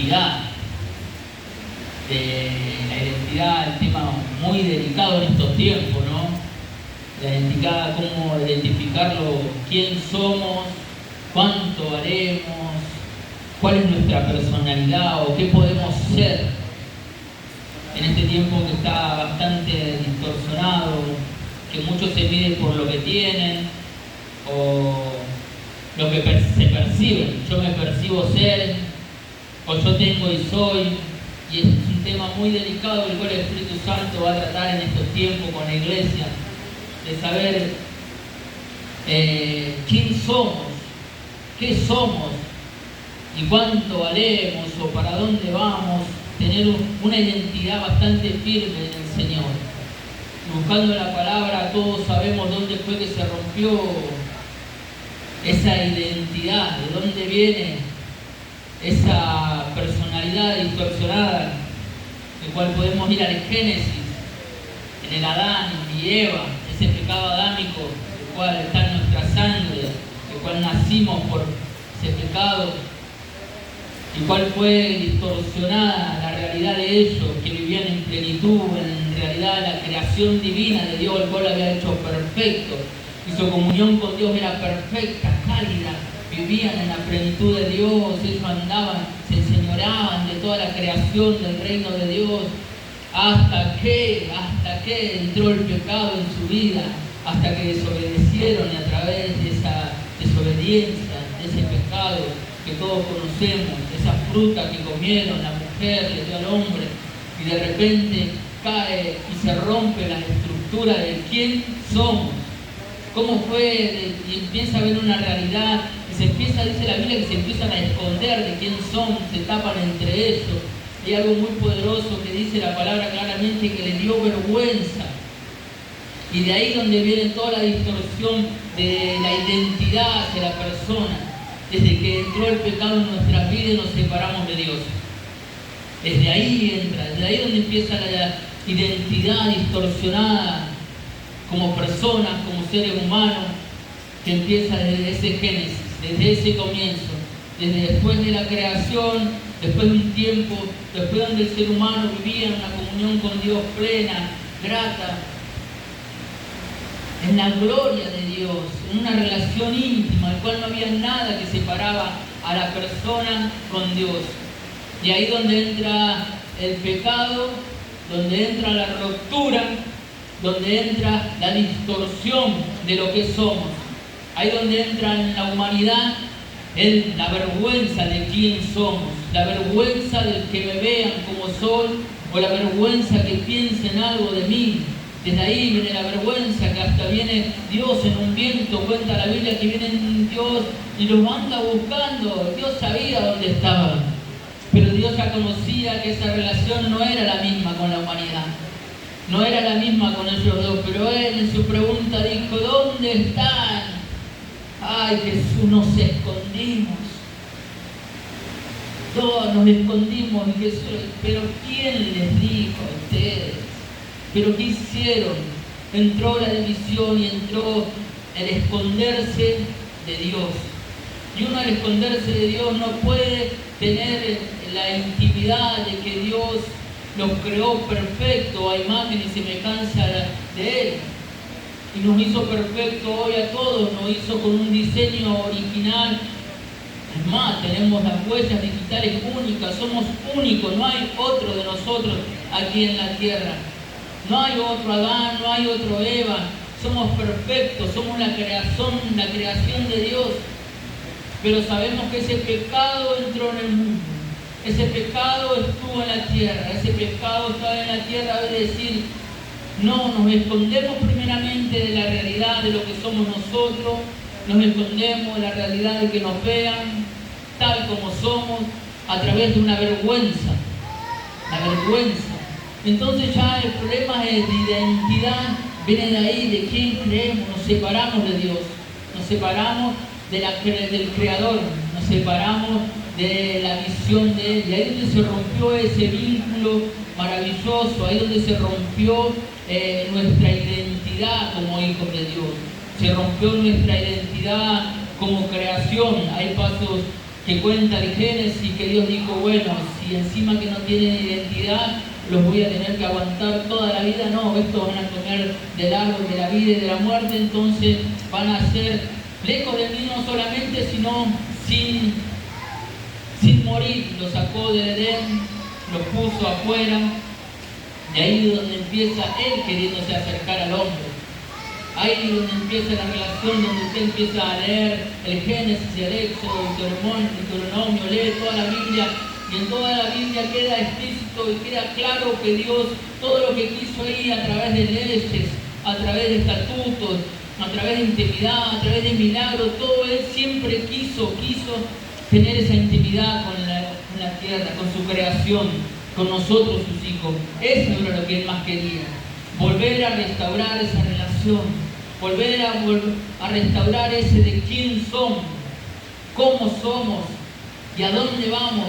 identidad. La identidad, el tema muy delicado en estos tiempos, ¿no? La identidad, cómo identificarlo, quién somos, cuánto valemos, cuál es nuestra personalidad o qué podemos ser. En este tiempo que está bastante distorsionado, que muchos se miden por lo que tienen o lo que se perciben. Yo me percibo ser, o yo tengo y soy. Y es un tema muy delicado el cual el Espíritu Santo va a tratar en estos tiempos con la iglesia, de saber quién somos, qué somos y cuánto valemos o para dónde vamos, tener una identidad bastante firme en el Señor. Buscando la palabra, todos sabemos dónde fue que se rompió esa identidad, de dónde viene esa personalidad distorsionada, el cual podemos ir al Génesis, en el Adán y Eva, ese pecado adámico, el cual está en nuestra sangre, el cual nacimos por ese pecado, y cuál fue distorsionada la realidad de ellos, que vivían en plenitud, en realidad la creación divina de Dios, el cual lo había hecho perfecto, y su comunión con Dios era perfecta, cálida, vivían en la plenitud de Dios, ellos andaban, se enseñoreaban de toda la creación del reino de Dios, hasta que entró el pecado en su vida, hasta que desobedecieron, y a través de esa desobediencia, de ese pecado que todos conocemos, esa fruta que comieron, la mujer le dio al hombre, y de repente cae y se rompe la estructura de quién somos, cómo fue, y empieza a haber una realidad, y se empieza, dice la Biblia, que se empiezan a esconder de quién son, se tapan entre ellos. Y algo muy poderoso que dice la palabra claramente, que le dio vergüenza. Y de ahí donde viene toda la distorsión de la identidad hacia la persona. Desde que entró el pecado en nuestras vidas y nos separamos de Dios. Desde ahí entra, desde ahí donde empieza la identidad distorsionada como personas, como seres humanos, que empieza desde ese Génesis, desde ese comienzo, desde después de la creación, después de un tiempo, después donde el ser humano vivía en una comunión con Dios plena, grata, en la gloria de Dios, en una relación íntima, en la cual no había nada que separaba a la persona con Dios. Y ahí donde entra el pecado, donde entra la ruptura, donde entra la distorsión de lo que somos. Ahí donde entra en la humanidad la vergüenza de quién somos, la vergüenza del que me vean como soy, o la vergüenza que piensen algo de mí. Desde ahí viene la vergüenza, que hasta viene Dios en un viento, cuenta la Biblia que viene Dios y los anda buscando. Dios sabía dónde estaban, pero Dios ya conocía que esa relación no era la misma con la humanidad, no era la misma con ellos dos, pero Él en su pregunta dijo: ¿dónde están? Ay, Jesús, nos escondimos. Todos nos escondimos, y Jesús, pero ¿quién les dijo a ustedes? ¿Pero qué hicieron? Entró la división y entró el esconderse de Dios. Y uno al esconderse de Dios no puede tener la intimidad de que Dios los creó perfecto a imagen y semejanza de Él. Y nos hizo perfecto hoy a todos, nos hizo con un diseño original. Es más, tenemos las huellas digitales únicas, somos únicos, no hay otro de nosotros aquí en la tierra. No hay otro Adán, no hay otro Eva, somos perfectos, somos la creación de Dios. Pero sabemos que ese pecado entró en el mundo, ese pecado estuvo en la tierra, ese pecado estaba en la tierra, es decir, no, nos escondemos primeramente de la realidad de lo que somos nosotros, nos escondemos de la realidad de que nos vean tal como somos, a través de una vergüenza, la vergüenza. Entonces ya el problema de identidad viene de ahí, de quién creemos, nos separamos de Dios, nos separamos del Creador, nos separamos de la visión de Él, y ahí es donde se rompió ese vínculo maravilloso, ahí es donde se rompió nuestra identidad como hijos de Dios, se rompió nuestra identidad como creación. Hay pasos que cuenta el Génesis, que Dios dijo, bueno, si encima que no tienen identidad, los voy a tener que aguantar toda la vida, no, estos van a comer del árbol de la vida y de la muerte, entonces van a ser lejos de mí no solamente, sino sin morir. Los sacó del Edén, los puso afuera, y ahí es donde empieza Él queriéndose acercar al hombre. Ahí es donde empieza la relación, donde usted empieza a leer el Génesis, el Éxodo, el Deuteronomio, lee toda la Biblia, y en toda la Biblia queda explícito y queda claro que Dios, todo lo que quiso ahí a través de leyes, a través de estatutos, a través de intimidad, a través de milagros, todo Él siempre quiso tener esa intimidad con la tierra, con su creación, con nosotros sus hijos. Eso era lo que Él más quería, volver a restaurar esa relación, volver a restaurar ese de quién somos, cómo somos y a dónde vamos.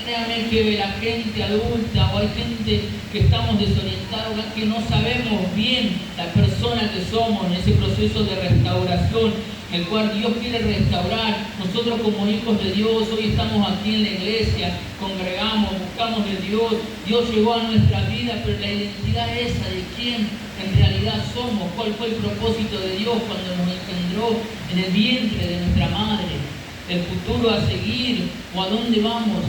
Créame que la gente adulta o hay gente que estamos desorientados, que no sabemos bien la persona que somos en ese proceso de restauración, el cual Dios quiere restaurar. Nosotros como hijos de Dios, hoy estamos aquí en la iglesia, congregamos, buscamos de Dios, Dios llegó a nuestra vida, pero la identidad esa de quién en realidad somos, cuál fue el propósito de Dios cuando nos engendró en el vientre de nuestra madre, el futuro a seguir o a dónde vamos.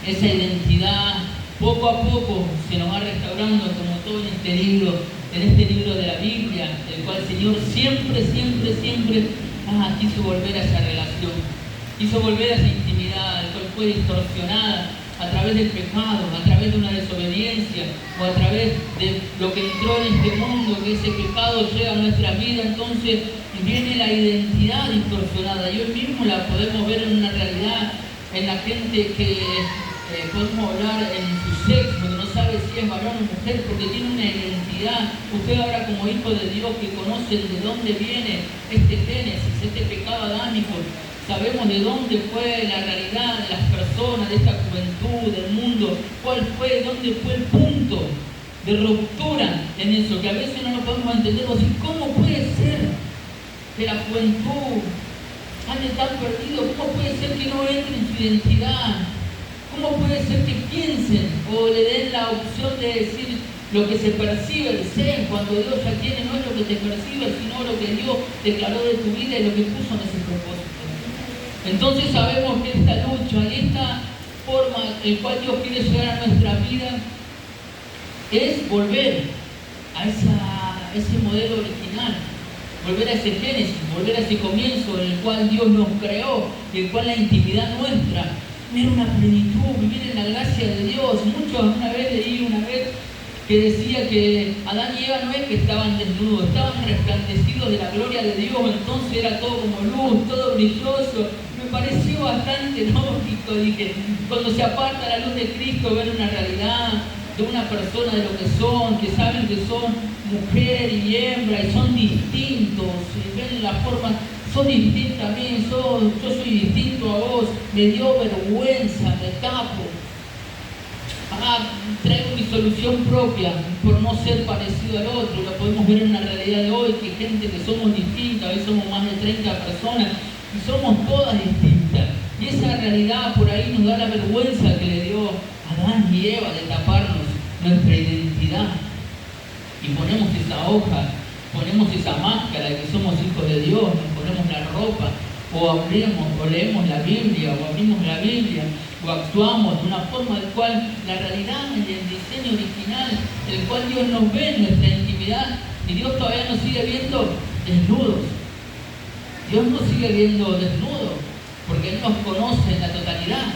Esa identidad poco a poco se nos va restaurando, como todo en este libro de la Biblia, el cual el Señor siempre quiso volver a esa relación, quiso volver a esa intimidad, el cual fue distorsionada a través del pecado, a través de una desobediencia o a través de lo que entró en este mundo, que ese pecado llega a nuestra vida. Entonces viene la identidad distorsionada y hoy mismo la podemos ver en una realidad en la gente que podemos hablar en su sexo, que no sabe si es varón o mujer, porque tiene una identidad. Usted ahora como hijo de Dios que conoce de dónde viene este Génesis, este pecado adámico, sabemos de dónde fue la realidad de las personas, de esta juventud, del mundo, dónde fue el punto de ruptura en eso, que a veces no lo podemos entender. O sea, ¿cómo puede ser que la juventud ande tan perdido? ¿Cómo puede ser que no entre en su identidad? ¿Cómo puede ser que piensen o le den la opción de decir lo que se percibe, deseen, cuando Dios ya tiene, no es lo que te percibe, sino lo que Dios declaró de tu vida y lo que puso en ese propósito? Entonces sabemos que esta lucha y esta forma en cual Dios quiere llegar a nuestra vida es volver a ese modelo original, volver a ese Génesis, volver a ese comienzo en el cual Dios nos creó y en el cual la intimidad nuestra era una plenitud, vivir en la gracia de Dios. Muchos leí una vez que decía que Adán y Eva no es que estaban desnudos, estaban resplandecidos de la gloria de Dios, entonces era todo como luz, todo brilloso. Me pareció bastante lógico, dije, cuando se aparta la luz de Cristo, ver una realidad de una persona, de lo que son, que saben que son mujer y hembra y son distintos, y ven la forma. Sos distinta a mí, yo soy distinto a vos, me dio vergüenza, me tapo. Traigo mi solución propia por no ser parecido al otro. Lo podemos ver en una realidad de hoy, que hay gente que somos distintas, hoy somos más de 30 personas y somos todas distintas. Y esa realidad por ahí nos da la vergüenza que le dio Adán y Eva de taparnos nuestra identidad. Y ponemos esa hoja, ponemos esa máscara de que somos hijos de Dios, nos ponemos la ropa, o leemos la Biblia, o abrimos la Biblia, o actuamos de una forma en la cual la realidad y el diseño original, el cual Dios nos ve en nuestra intimidad, y Dios todavía nos sigue viendo desnudos. Dios nos sigue viendo desnudos, porque Él nos conoce en la totalidad.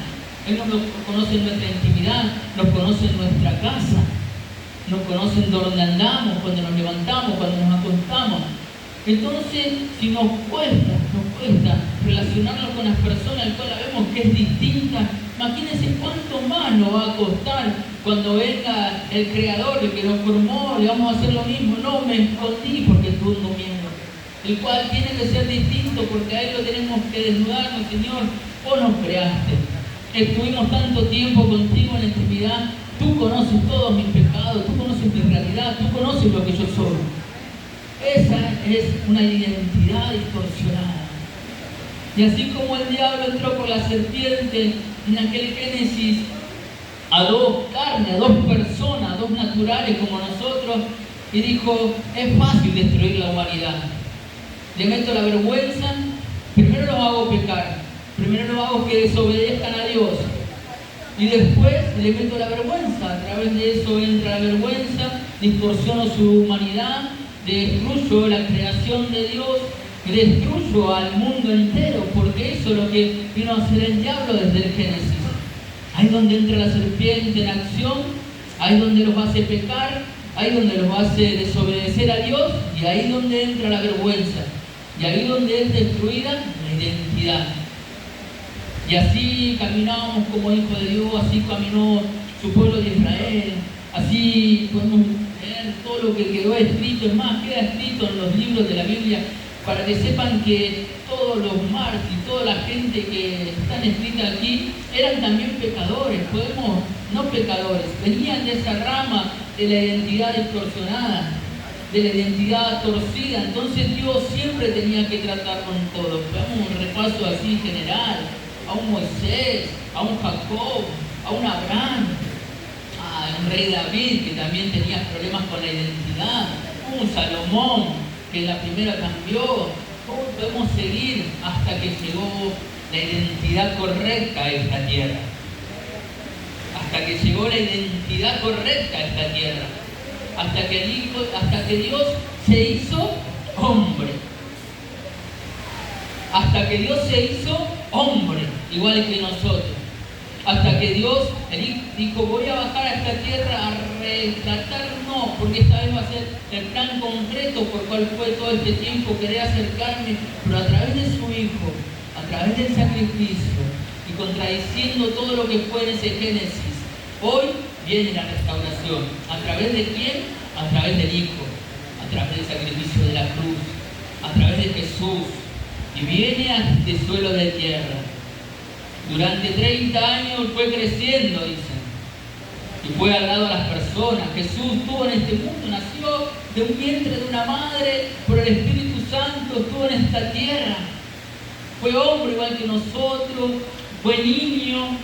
Él nos conoce en nuestra intimidad, nos conoce en nuestra casa, nos conocen dónde andamos, cuando nos levantamos, cuando nos acostamos. Entonces, si nos cuesta relacionarnos con las personas, el cual la vemos que es distinta, imagínense cuánto más nos va a costar cuando venga el Creador, el que nos formó, le vamos a hacer lo mismo. No me escondí porque tuve un miedo, el cual tiene que ser distinto, porque a Él lo tenemos que desnudarnos. Señor, vos nos creaste, estuvimos tanto tiempo contigo en la intimidad. Tú conoces todos mis pecados, tú conoces mi realidad, tú conoces lo que yo soy. Esa es una identidad distorsionada. Y así como el diablo entró por la serpiente en aquel Génesis a dos carnes, a dos personas, a dos naturales como nosotros, y dijo, es fácil destruir la humanidad. Le meto la vergüenza, primero los hago pecar, primero los hago que desobedezcan a Dios, y después le meto la vergüenza. A través de eso entra la vergüenza, distorsiono su humanidad, destruyo la creación de Dios, destruyo al mundo entero, porque eso es lo que vino a hacer el diablo desde el Génesis. Ahí donde entra la serpiente en acción, ahí donde los hace pecar, ahí donde los hace desobedecer a Dios, y ahí donde entra la vergüenza, y ahí donde es destruida la identidad. Y así caminábamos como hijos de Dios, así caminó su pueblo de Israel, así podemos leer todo lo que quedó escrito. Es más, queda escrito en los libros de la Biblia, para que sepan que todos los mártires, toda la gente que están escrita aquí, eran también pecadores, no pecadores, venían de esa rama de la identidad distorsionada, de la identidad torcida. Entonces Dios siempre tenía que tratar con todos. Veamos un repaso así general: a un Moisés, a un Jacob, a un Abraham, a un rey David que también tenía problemas con la identidad, un Salomón que la primera cambió. ¿Cómo podemos seguir hasta que llegó la identidad correcta a esta tierra? Hasta que llegó la identidad correcta a esta tierra. Hasta que Dios se hizo hombre. Hasta que Dios se hizo hombre, igual que nosotros. Hasta que Dios dijo, voy a bajar a esta tierra a rescatar, no, porque esta vez va a ser el plan concreto por cual fue todo este tiempo, querer acercarme, pero a través de su Hijo, a través del sacrificio, y contradiciendo todo lo que fue en ese Génesis. Hoy viene la restauración. ¿A través de quién? A través del Hijo, a través del sacrificio de la cruz, a través de Jesús, y viene a este suelo de tierra. Durante 30 años fue creciendo, dicen, y fue al lado de las personas. Jesús estuvo en este mundo, nació de un vientre de una madre, por el Espíritu Santo estuvo en esta tierra. Fue hombre igual que nosotros, fue niño,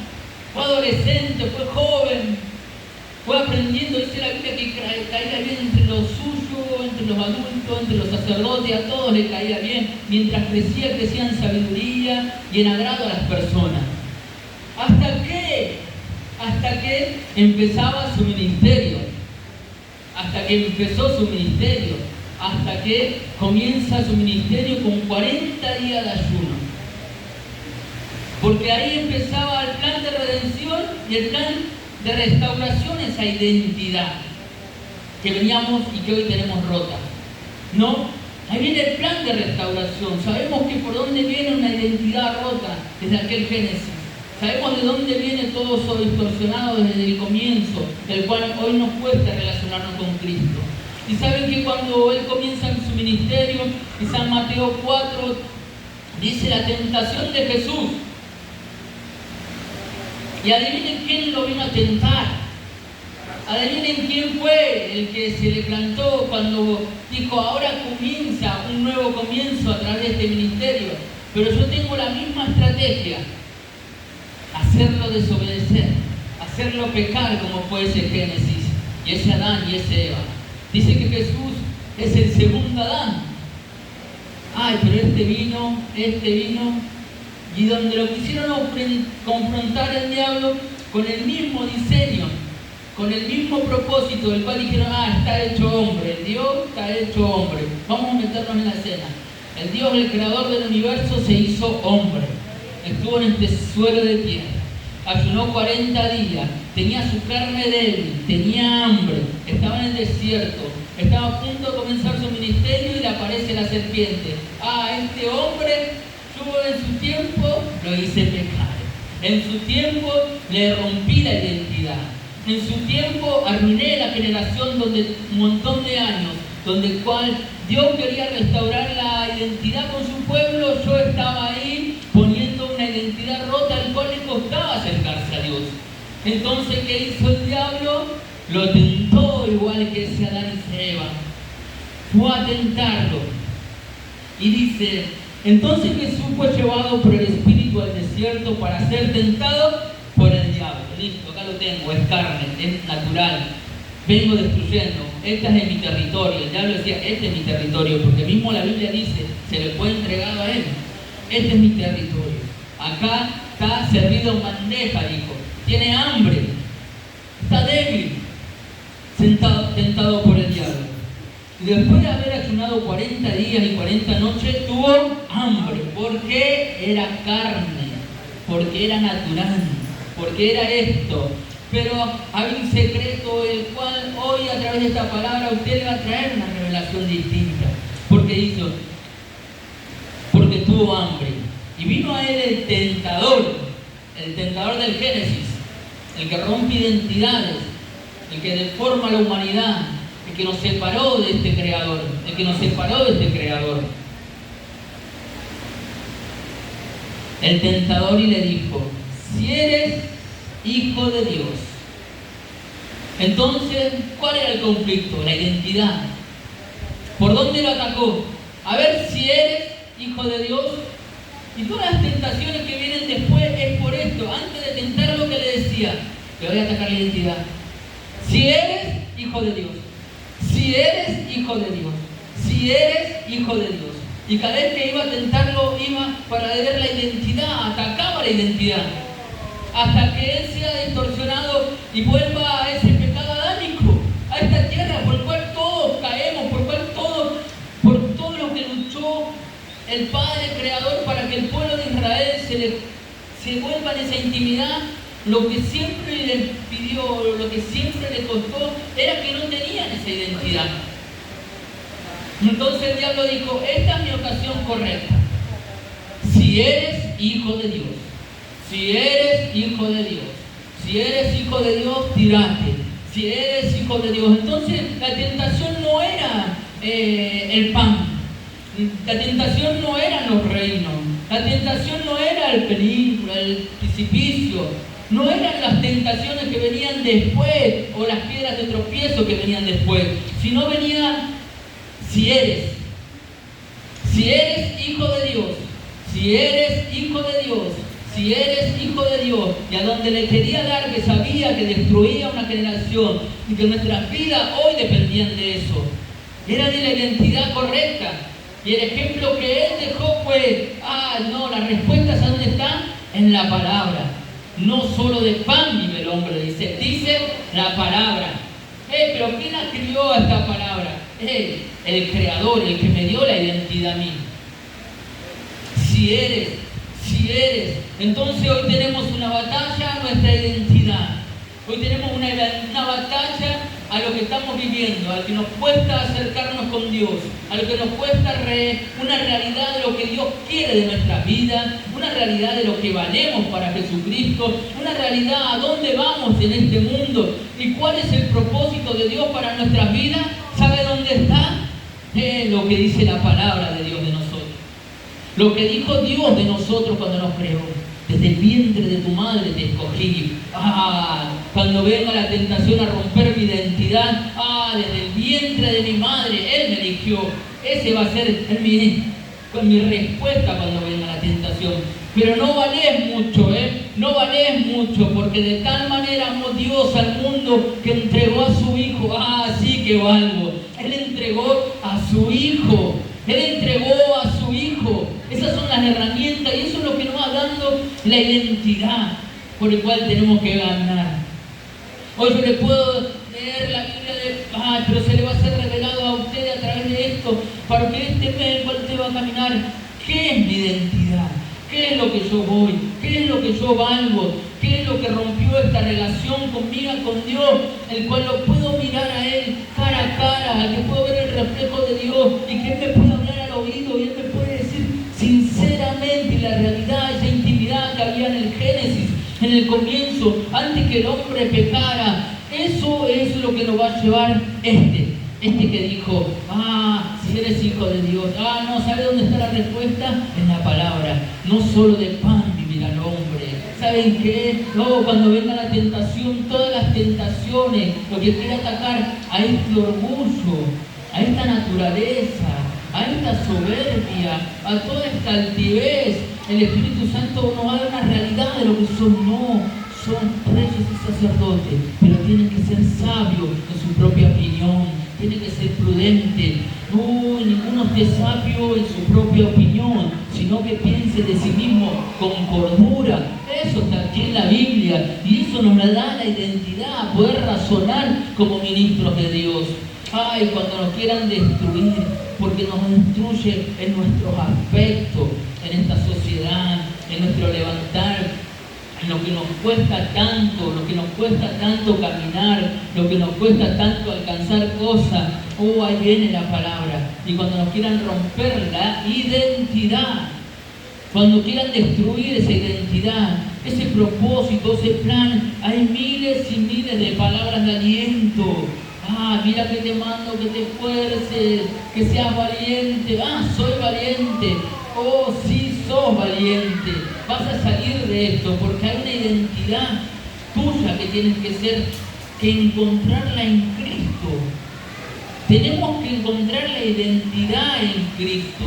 fue adolescente, fue joven, fue aprendiendo. Dice la Biblia que caía bien entre los suyos, entre los adultos, entre los sacerdotes, a todos le caía bien. Mientras crecía en sabiduría y en agrado a las personas. Hasta que empezaba su ministerio. Hasta que empezó su ministerio. Hasta que comienza su ministerio con 40 días de ayuno. Porque ahí empezaba el plan de redención y el plan de restauración, esa identidad que veníamos y que hoy tenemos rota. ¿No? Ahí viene el plan de restauración. Sabemos que por dónde viene una identidad rota desde aquel Génesis. Sabemos de dónde viene todo eso distorsionado desde el comienzo, del cual hoy nos cuesta relacionarnos con Cristo. Y saben que cuando Él comienza en su ministerio, en San Mateo 4, dice la tentación de Jesús. Y adivinen quién lo vino a tentar. Adivinen quién fue el que se le plantó cuando dijo, ahora comienza un nuevo comienzo a través de este ministerio. Pero yo tengo la misma estrategia. Hacerlo desobedecer, hacerlo pecar como fue ese Génesis, y ese Adán y ese Eva. Dice que Jesús es el segundo Adán. Ay, pero este vino, y donde lo quisieron confrontar el diablo con el mismo diseño, con el mismo propósito, del cual dijeron, está hecho hombre, el Dios está hecho hombre. Vamos a meternos en la escena. El Dios, el creador del universo, se hizo hombre. Estuvo en este suelo de tierra, ayunó 40 días, tenía su carne débil, tenía hambre, estaba en el desierto, estaba a punto de comenzar su ministerio y le aparece la serpiente. Este hombre, yo en su tiempo lo hice pecar, en su tiempo le rompí la identidad, en su tiempo arruiné la generación donde un montón de años, donde cual Dios quería restaurar la identidad con su pueblo, yo estaba ahí poniendo una identidad rota al cual le costaba acercarse a Dios. Entonces, ¿qué hizo el diablo? Lo tentó igual que ese Adán y ese Eva. Fue a tentarlo. Y dice, Entonces Jesús fue llevado por el Espíritu al desierto para ser tentado por el diablo. Listo, acá lo tengo, es carne, es natural. Vengo destruyendo, este es mi territorio. El diablo decía, este es mi territorio, porque mismo la Biblia dice, se le fue entregado a él. Este es mi territorio. Acá está servido en bandeja, dijo. Tiene hambre, está débil, tentado por el diablo. Y después de haber ayunado 40 días y 40 noches, tuvo hambre, porque era carne, porque era natural, porque era esto. Pero hay un secreto el cual hoy a través de esta palabra usted le va a traer una revelación distinta. Porque hizo, porque tuvo hambre. Y vino a él el tentador del Génesis, el que rompe identidades, el que deforma la humanidad, el que nos separó de este Creador, El tentador y le dijo, si eres hijo de Dios. Entonces, ¿cuál era el conflicto? La identidad. ¿Por dónde lo atacó? A ver si eres hijo de Dios. Y todas las tentaciones que vienen después es por esto. Antes de tentarlo, que le decía, le voy a atacar la identidad. Si eres hijo de Dios. Si eres hijo de Dios. Si eres hijo de Dios. Y cada vez que iba a tentarlo, iba para ver la identidad, atacaba la identidad. Hasta que él sea distorsionado y vuelva a ese pecado adámico, a esta tierra por el cual todos caemos, por todo lo que luchó el Padre Creador para que el pueblo de Israel se vuelva en esa intimidad. Lo que siempre les pidió, lo que siempre les costó, era que no tenían esa identidad. Entonces el diablo dijo, esta es mi ocasión correcta. Si eres hijo de Dios, si eres hijo de Dios, si eres hijo de Dios, tirate. Si eres hijo de Dios. Entonces la tentación no era el pan. La tentación no eran los reinos. La tentación no era el peligro, el precipicio. No eran las tentaciones que venían después o las piedras de tropiezo que venían después. Sino venían, si eres hijo de Dios, si eres hijo de Dios, si eres hijo de Dios, y a donde le quería dar, que sabía que destruía una generación y que nuestras vidas hoy dependían de eso, era de la identidad correcta. Y el ejemplo que él dejó fue, la respuesta ¿a dónde está? En la palabra. No solo de pan vive el hombre, dice la palabra. Pero ¿quién escribió esta palabra? El Creador, el que me dio la identidad a mí. Si eres. Entonces hoy tenemos una batalla a nuestra identidad. Hoy tenemos una batalla a lo que estamos viviendo, a lo que nos cuesta acercarnos con Dios, a lo que nos cuesta una realidad de lo que Dios quiere de nuestra vida, una realidad de lo que valemos para Jesucristo, una realidad a dónde vamos en este mundo y cuál es el propósito de Dios para nuestras vidas. ¿Sabe dónde está? Lo que dice la palabra de Dios de nosotros. Lo que dijo Dios de nosotros cuando nos creó. Desde el vientre de tu madre te escogí. Cuando venga la tentación a romper mi identidad, desde el vientre de mi madre, Él me eligió. Ese va a ser mi respuesta cuando venga la tentación. Pero no valés mucho, no valés mucho, porque de tal manera amó Dios al mundo que entregó a su Hijo. Sí que valgo. Él entregó a su Hijo. Él entregó a su Hijo. Esas son las herramientas y eso es lo que nos va dando la identidad por el cual tenemos que ganar. Hoy yo le puedo leer la Biblia pero se le va a ser revelado a usted a través de esto, para que este mes el cual usted va a caminar. ¿Qué es mi identidad? ¿Qué es lo que yo voy? ¿Qué es lo que yo valgo? ¿Qué es lo que rompió esta relación conmigo, con Dios? El cual lo puedo mirar a Él cara a cara, al que puedo ver el reflejo de Dios y que Él me puede hablar al oído y Él me puede decir sinceramente la realidad, esa intimidad que había en el Génesis, en el comienzo, antes que el hombre pecara. Eso es lo que nos va a llevar este que dijo, si eres hijo de Dios. No, ¿sabe dónde está la respuesta? En la palabra. No solo de pan vivirá el hombre. ¿Saben qué? Cuando venga la tentación, todas las tentaciones, lo que quiere atacar a este orgullo, a esta naturaleza, a esta soberbia, a toda esta altivez. El Espíritu Santo nos va a dar una realidad de lo que son. No, son reyes y sacerdotes, pero tienen que ser sabios en su propia opinión, tienen que ser prudentes. No, ninguno esté sabio en su propia opinión, sino que piense de sí mismo con cordura. Eso está aquí en la Biblia y eso nos da la identidad, poder razonar como ministros de Dios. Ay, cuando nos quieran destruir, porque nos destruye en nuestros aspectos, en esta sociedad, en nuestro levantar, en lo que nos cuesta tanto, lo que nos cuesta tanto caminar, lo que nos cuesta tanto alcanzar cosas. Oh, ahí viene la palabra. Y cuando nos quieran romper la identidad, cuando quieran destruir esa identidad, ese propósito, ese plan, hay miles y miles de palabras de aliento. Ah, mira que te mando, que te esfuerces, que seas valiente. Ah, soy valiente. Oh, sí, sos valiente. Vas a salir de esto porque hay una identidad tuya que tienes que encontrarla en Cristo. Tenemos que encontrar la identidad en Cristo.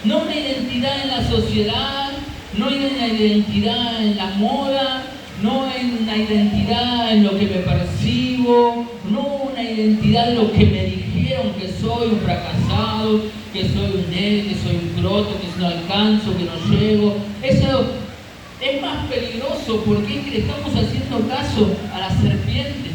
No una identidad en la sociedad, no una identidad en la moda, no en una identidad en lo que me percibo, no una identidad en lo que me dijeron que soy un fracasado, que soy un débil, que soy un croto, que no alcanzo, que no llego. Eso es más peligroso porque es que le estamos haciendo caso a la serpiente.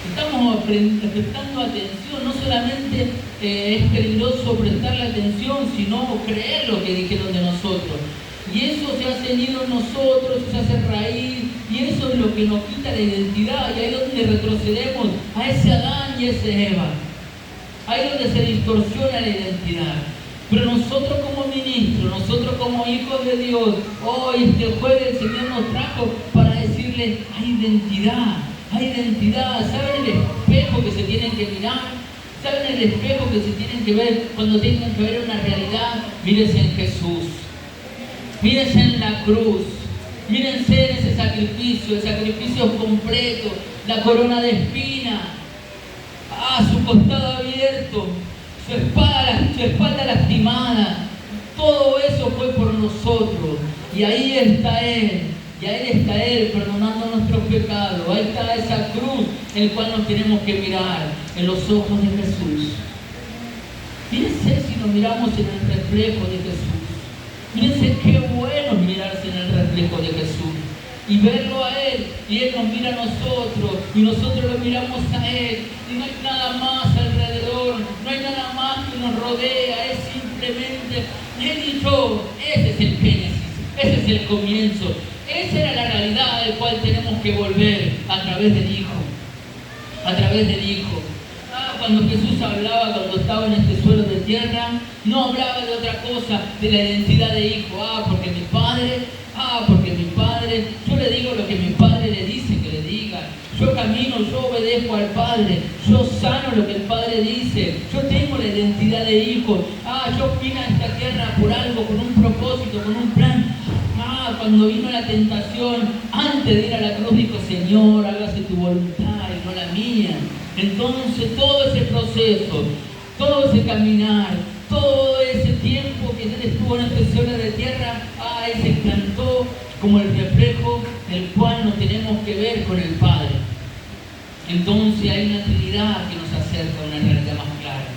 Estamos prestando atención, no solamente es peligroso prestarle atención, sino creer lo que dijeron de nosotros. Y eso se hace nido en nosotros, se hace raíz, y eso es lo que nos quita la identidad, y ahí es donde retrocedemos a ese Adán y ese Eva. Ahí es donde se distorsiona la identidad. Pero nosotros como ministros, nosotros como hijos de Dios, hoy este jueves el Señor nos trajo para decirle, hay identidad, ¿saben el espejo que se tienen que mirar? ¿Saben el espejo que se tienen que ver cuando tengan que ver una realidad? Mírense en Jesús, mírense en la cruz, mírense en ese sacrificio, el sacrificio completo, la corona de espina, su costado abierto, su espalda lastimada. Todo eso fue por nosotros. Y ahí está Él perdonando nuestros pecados. Ahí está esa cruz en la cual nos tenemos que mirar en los ojos de Jesús. Fíjense si nos miramos en el reflejo de Jesús. Fíjense qué bueno es mirarse en el reflejo de Jesús y verlo a Él, y Él nos mira a nosotros y nosotros lo miramos a Él, y no hay nada más alrededor, no hay nada más que nos rodea, es simplemente Él y yo. Ese es el génesis, ese es el comienzo, esa era la realidad al cual tenemos que volver a través del Hijo, cuando Jesús hablaba, cuando estaba en este suelo de tierra, no hablaba de otra cosa, de la identidad de hijo. Porque mi Padre, yo le digo lo que mi Padre le dice que le diga. Yo camino, yo obedezco al Padre, yo sano lo que el Padre dice, yo tengo la identidad de hijo. Yo vine a esta tierra por algo, con un propósito, con un plan. Cuando vino la tentación, antes de ir a la cruz dijo, Señor, hágase tu voluntad y no la mía. Entonces todo ese proceso, todo ese caminar, todo ese tiempo que Él estuvo en este suelo de tierra, Él se plantó como el reflejo del cual nos tenemos que ver con el Padre. Entonces hay una Trinidad que nos acerca a una realidad más clara.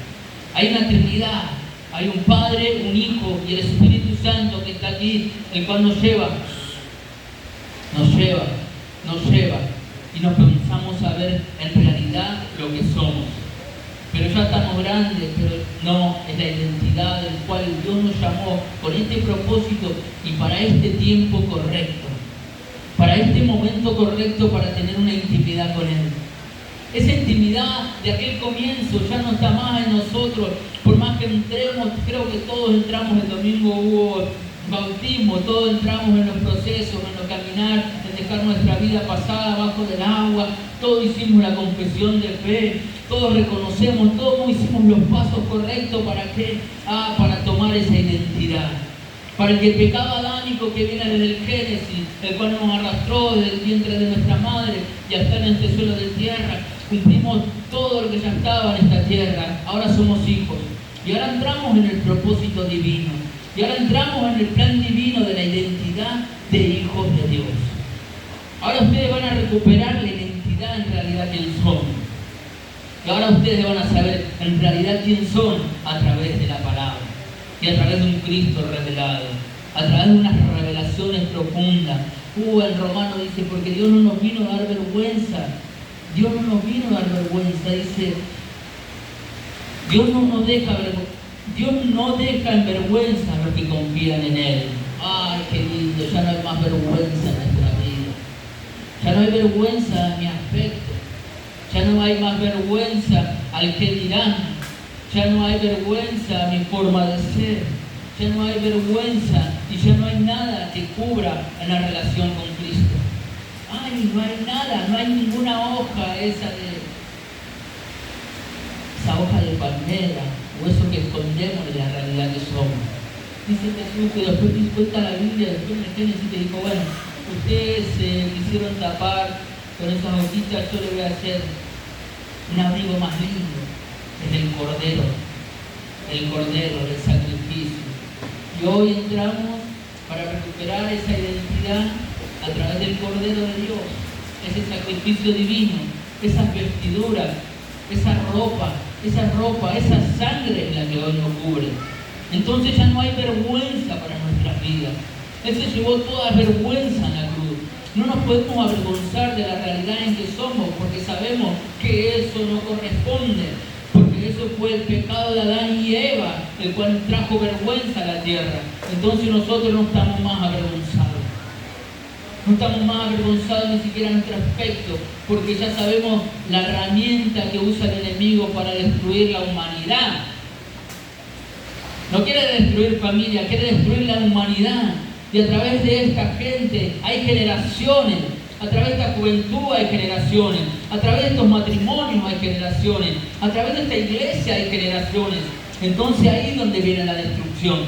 Hay una Trinidad, hay un Padre, un Hijo y el Espíritu Santo que está aquí, el cual nos lleva y nos comenzamos a ver en realidad lo que somos. Pero ya estamos grandes, pero no, es la identidad del cual Dios nos llamó con este propósito y para este tiempo correcto, para este momento correcto, para tener una intimidad con Él. Esa intimidad de aquel comienzo ya no está más en nosotros, por más que entremos, creo que todos entramos, el domingo hubo bautismo, todos entramos en los procesos, en los caminar, en dejar nuestra vida pasada bajo del agua, todos hicimos la confesión de fe, todos reconocemos, todos hicimos los pasos correctos. ¿Para qué? Para tomar esa identidad. Para que el pecado adámico que viene desde el Génesis, el cual nos arrastró desde el vientre de nuestra madre y hasta en este suelo de tierra, cumplimos todo lo que ya estaba en esta tierra, ahora somos hijos. Y ahora entramos en el propósito divino. Y ahora entramos en el plan divino de la identidad de hijos de Dios. Ahora ustedes van a recuperar la identidad en realidad quién son. Y ahora ustedes van a saber en realidad quién son a través de la palabra. Y a través de un Cristo revelado. A través de unas revelaciones profundas. En Romano dice, porque Dios no nos vino a dar vergüenza. Dios no nos vino a dar vergüenza. Dice, Dios no deja en vergüenza a los que confían en Él. Ay, qué lindo, ya no hay más vergüenza en nuestra vida. Ya no hay vergüenza en mi aspecto. Ya no hay más vergüenza al que dirán. Ya no hay vergüenza a mi forma de ser. Ya no hay vergüenza y ya no hay nada que cubra en la relación con Cristo. Ay, no hay nada, no hay ninguna hoja esa hoja de palmera o eso que escondemos de la realidad que somos. Dice Jesús que después cuenta la Biblia, después en el Génesis te dijo, bueno, ustedes se quisieron tapar con esas hojitas, yo le voy a hacer un abrigo más lindo, es el cordero del sacrificio. Y hoy entramos para recuperar esa identidad a través del Cordero de Dios, ese sacrificio divino, esas vestiduras, esa ropa, esa sangre es la que hoy nos cubre. Entonces ya no hay vergüenza para nuestras vidas. Él se llevó toda vergüenza en la cruz. No nos podemos avergonzar de la realidad en que somos, porque sabemos que eso no corresponde. Porque eso fue el pecado de Adán y Eva, el cual trajo vergüenza a la tierra. Entonces nosotros no estamos más avergonzados. No estamos más avergonzados ni siquiera en nuestro aspecto, porque ya sabemos la herramienta que usa el enemigo para destruir la humanidad. No quiere destruir familia, quiere destruir la humanidad. Y a través de esta gente hay generaciones. A través de esta juventud hay generaciones, a través de estos matrimonios hay generaciones, a través de esta iglesia hay generaciones. Entonces ahí es donde viene la destrucción.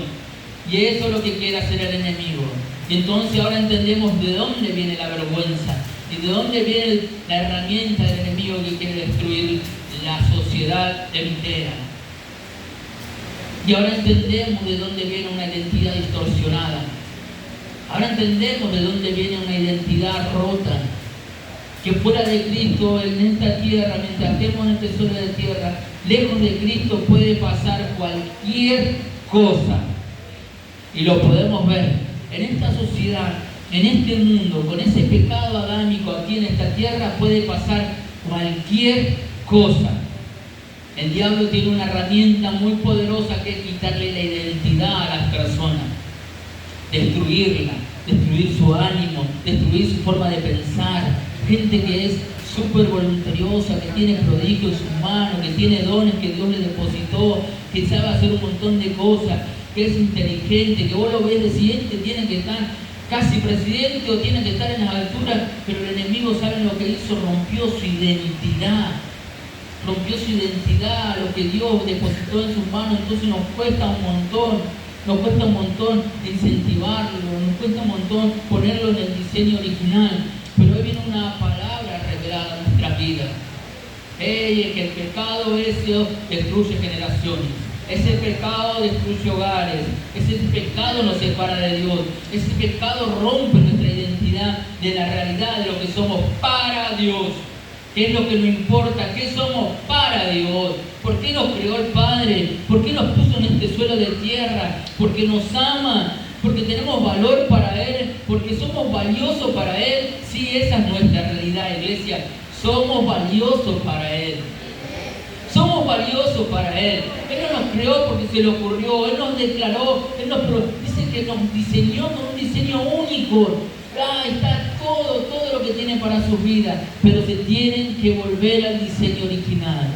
Y eso es lo que quiere hacer el enemigo. Y entonces ahora entendemos de dónde viene la vergüenza y de dónde viene la herramienta del enemigo que quiere destruir la sociedad entera. Y ahora entendemos de dónde viene una identidad distorsionada. Ahora entendemos de dónde viene una identidad rota, que fuera de Cristo en esta tierra, mientras estemos en este suelo de tierra, lejos de Cristo puede pasar cualquier cosa. Y lo podemos ver en esta sociedad, en este mundo, con ese pecado adámico aquí en esta tierra, puede pasar cualquier cosa. El diablo tiene una herramienta muy poderosa que es quitarle la identidad a las personas. Destruirla, destruir su ánimo, destruir su forma de pensar. Gente que es súper voluntariosa, que tiene prodigios en sus manos, que tiene dones que Dios le depositó, que sabe hacer un montón de cosas, que es inteligente, que vos lo ves decir, este tiene que estar casi presidente o tiene que estar en las alturas, pero el enemigo, ¿saben lo que hizo? Rompió su identidad, lo que Dios depositó en sus manos. Entonces nos cuesta un montón incentivarlo, nos cuesta un montón ponerlo en el diseño original, pero hoy viene una palabra revelada en nuestras vidas. Que el pecado ese destruye generaciones, ese pecado destruye hogares, ese pecado nos separa de Dios, ese pecado rompe nuestra identidad de la realidad de lo que somos para Dios. ¿Qué es lo que nos importa? ¿Qué somos para Dios? ¿Por qué nos creó el Padre? ¿Por qué nos puso en este suelo de tierra? Porque nos ama, porque tenemos valor para Él, porque somos valiosos para Él. Sí, esa es nuestra realidad, iglesia. Somos valiosos para Él. Somos valiosos para Él. Él no nos creó porque se le ocurrió. Él nos declaró, dice que nos diseñó con un diseño único. Está todo lo que tiene para sus vidas, pero se tienen que volver al diseño original.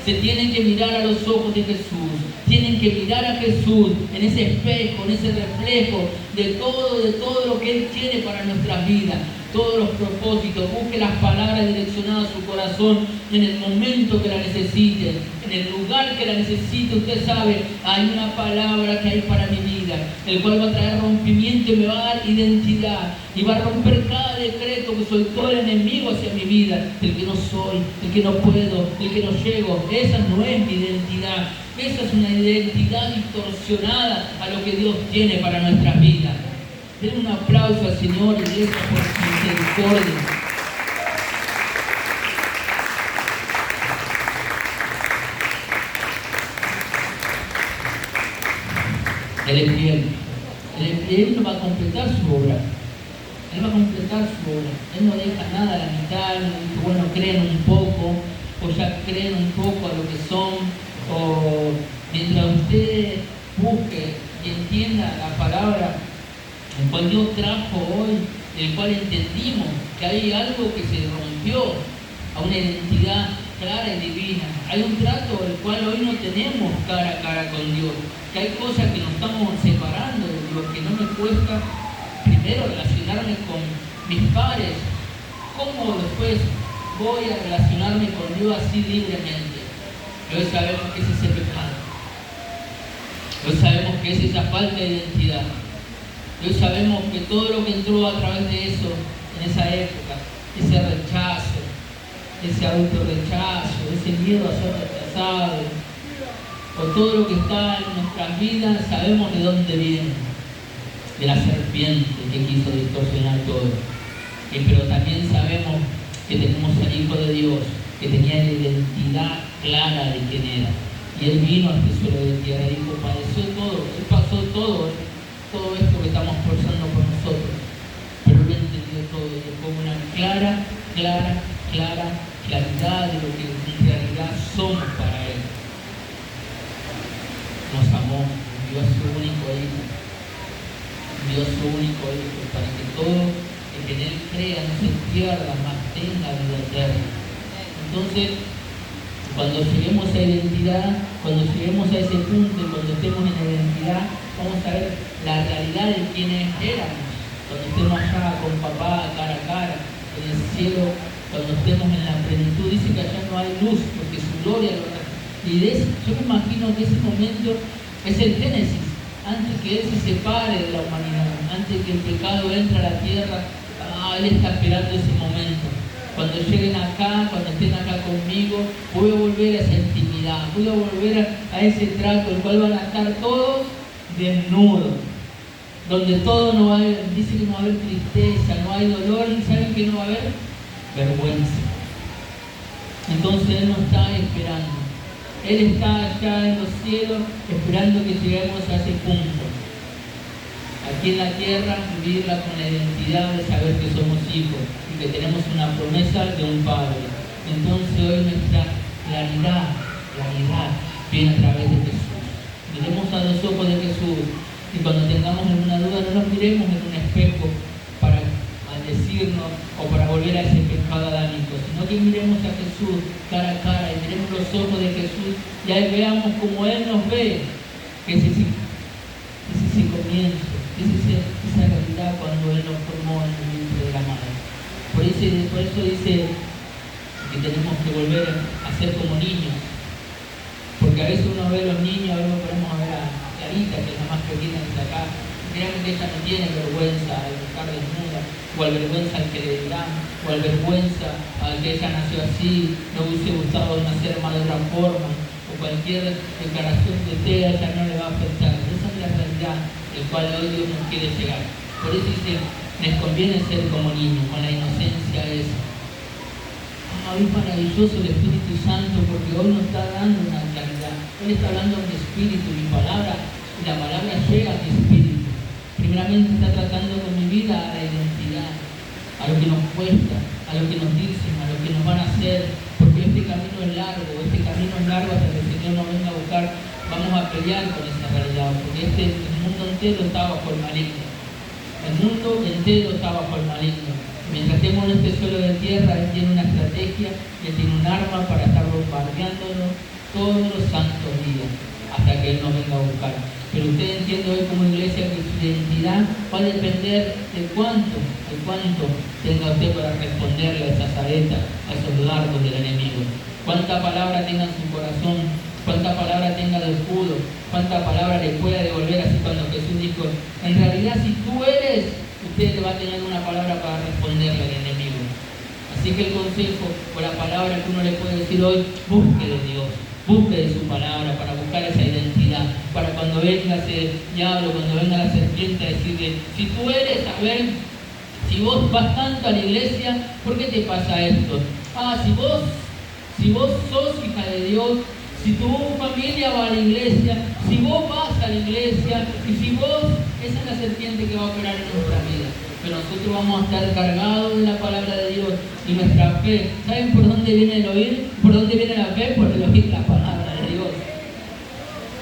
Se tienen que mirar a los ojos de Jesús, tienen que mirar a Jesús en ese espejo, en ese reflejo de todo lo que Él tiene para nuestras vidas, todos los propósitos. Busque las palabras direccionadas a su corazón en el momento que la necesite, en el lugar que la necesite. Usted sabe, hay una palabra que hay para mi vida. vida, el cual va a traer rompimiento y me va a dar identidad y va a romper cada decreto que soltó el enemigo hacia mi vida, el que no soy, el que no puedo, el que no llego. Esa no es mi identidad, esa es una identidad distorsionada a lo que Dios tiene para nuestras vidas. Den un aplauso al Señor, iglesia, por su misericordia. Él es fiel. Él no va a completar su obra. Él va a completar su obra. Él no deja nada a la mitad. No dice, bueno, creen un poco, o ya creen un poco a lo que son, o mientras usted busque y entienda la palabra, el cual Dios trajo hoy, el cual entendimos que hay algo que se rompió a una identidad clara y divina. Hay un trato el cual hoy no tenemos cara a cara con Dios, que hay cosas que nos estamos separando de Dios, que no me cuesta primero relacionarme con mis pares. ¿Cómo después voy a relacionarme con Dios así libremente? Hoy sabemos que es ese pecado. Hoy sabemos que es esa falta de identidad. Hoy sabemos que todo lo que entró a través de eso, en esa época, ese rechazo, ese autorrechazo, ese miedo a ser rechazado, o todo lo que está en nuestras vidas, sabemos de dónde viene, de la serpiente que quiso distorsionar todo. Pero también sabemos que tenemos al Hijo de Dios, que tenía la identidad clara de quién era. Y Él vino a este suelo de tierra y dijo, padeció todo, Él pasó todo esto que estamos pasando por nosotros. Pero Él entendió todo y dejó una claridad de lo que en realidad somos para Él. Nos amó, dio a su único Hijo, para que todo el que en Él crea no se pierda, mas tenga vida eterna. Entonces, cuando lleguemos a identidad, cuando lleguemos a ese punto y cuando estemos en la identidad, vamos a ver la realidad de quiénes éramos. Cuando estemos allá con papá, cara a cara, en el cielo, cuando estemos en la plenitud, dice que allá no hay luz, porque su gloria lo da. Y yo me imagino que ese momento es el Génesis, antes que Él se separe de la humanidad, antes que el pecado entre a la tierra, Él está esperando ese momento. Cuando lleguen acá, cuando estén acá conmigo, voy a volver a esa intimidad, voy a volver a ese trato, el cual van a estar todos desnudos, donde todo no va a haber, dice que no va a haber tristeza, no hay dolor, y ¿saben que no va a haber? Vergüenza. Entonces Él nos está esperando. Él está allá en los cielos esperando que lleguemos a ese punto. Aquí en la tierra, vivirla con la identidad de saber que somos hijos y que tenemos una promesa de un Padre. Entonces hoy nuestra claridad viene a través de Jesús. Miremos a los ojos de Jesús y cuando tengamos alguna duda no nos miremos en un espejo para maldecirnos o para volver a ese pecado adámico, sino que miremos a Jesús cara a cara y miremos los ojos de Jesús y ahí veamos como Él nos ve, que es ese comienzo. Esa realidad cuando Él nos formó en el vientre de la madre. Por eso dice que tenemos que volver a ser como niños. Porque a veces uno ve a los niños, a veces podemos ver a Clarita, que es la más pequeña de acá, y creemos que ella no tiene vergüenza al estar desnuda, o al vergüenza al que le dirán, o al vergüenza al que ella nació así, no hubiese gustado nacer más de otra forma, o cualquier declaración que sea, ella no le va a afectar. Esa es la realidad el cual hoy Dios nos quiere llegar. Por eso dice, les conviene ser como niños, con la inocencia esa. Hoy maravilloso el Espíritu Santo, porque hoy nos está dando una claridad. Él está hablando a mi espíritu, mi palabra, y la palabra llega a mi espíritu. Primeramente está tratando con mi vida a la identidad, a lo que nos cuesta, a lo que nos dicen, a lo que nos van a hacer, porque este camino es largo hasta que el Señor nos venga a buscar. Vamos a pelear con esa realidad, porque el mundo entero está bajo el maligno. El mundo entero está bajo el maligno. Mientras estemos en este suelo de tierra, Él tiene una estrategia, Él tiene un arma para estar bombardeándonos todos los santos días, hasta que Él nos venga a buscar. Pero usted entiende hoy como iglesia que su identidad va a depender de cuánto tenga usted para responderle a esas saetas, a esos dardos del enemigo. Cuánta palabra tenga en su corazón cuánta palabra tenga de escudo, cuánta palabra le pueda devolver, así cuando Jesús dijo, en realidad si tú eres, usted va a tener una palabra para responderle al enemigo. Así que el consejo o la palabra que uno le puede decir hoy, busque de Dios, busque de su palabra para buscar esa identidad, para cuando venga ese diablo, cuando venga la serpiente a decirle, si tú eres, a ver, si vos vas tanto a la iglesia, ¿por qué te pasa esto? Si vos sos hija de Dios, si tu familia va a la iglesia, si vos vas a la iglesia, y si vos, esa es la serpiente que va a operar en nuestra vida. Pero nosotros vamos a estar cargados de la palabra de Dios y nuestra fe. ¿Saben por dónde viene el oír? ¿Por dónde viene la fe? Por el oír la palabra de Dios.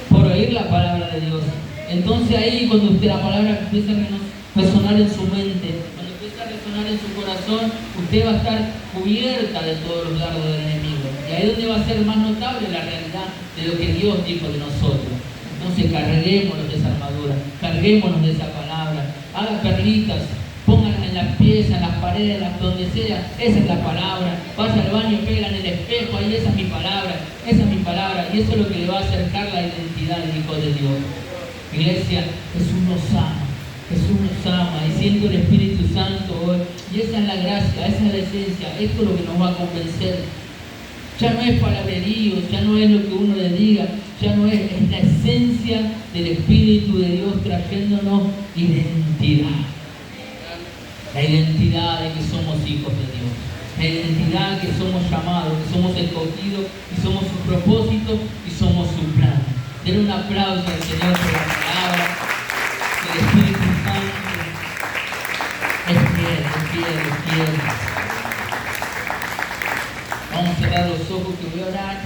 Por oír la palabra de Dios. Entonces ahí cuando usted la palabra empieza a resonar en su mente, cuando empieza a resonar en su corazón, usted va a estar cubierta de todos los dardos del enemigo. Y ahí es donde va a ser más notable la realidad de lo que Dios dijo de nosotros. Entonces carguémonos de esa armadura, carguémonos de esa palabra, haga perlitas, pónganla en las piezas, en las paredes, donde sea, esa es la palabra. Vaya al baño, pega en el espejo, ahí esa es mi palabra, y eso es lo que le va a acercar la identidad del Hijo de Dios. Iglesia, Jesús nos ama y siento el Espíritu Santo hoy, y esa es la gracia, esa es la esencia, esto es lo que nos va a convencer. Ya no es palabrerío, ya no es lo que uno le diga, ya no es la esencia del Espíritu de Dios trayéndonos identidad. La identidad de que somos hijos de Dios, la identidad que somos llamados, que somos escogidos y somos su propósito y somos su plan. Den un aplauso al Señor por la palabra. El Espíritu Santo es fiel. Vamos a cerrar los ojos que voy a orar.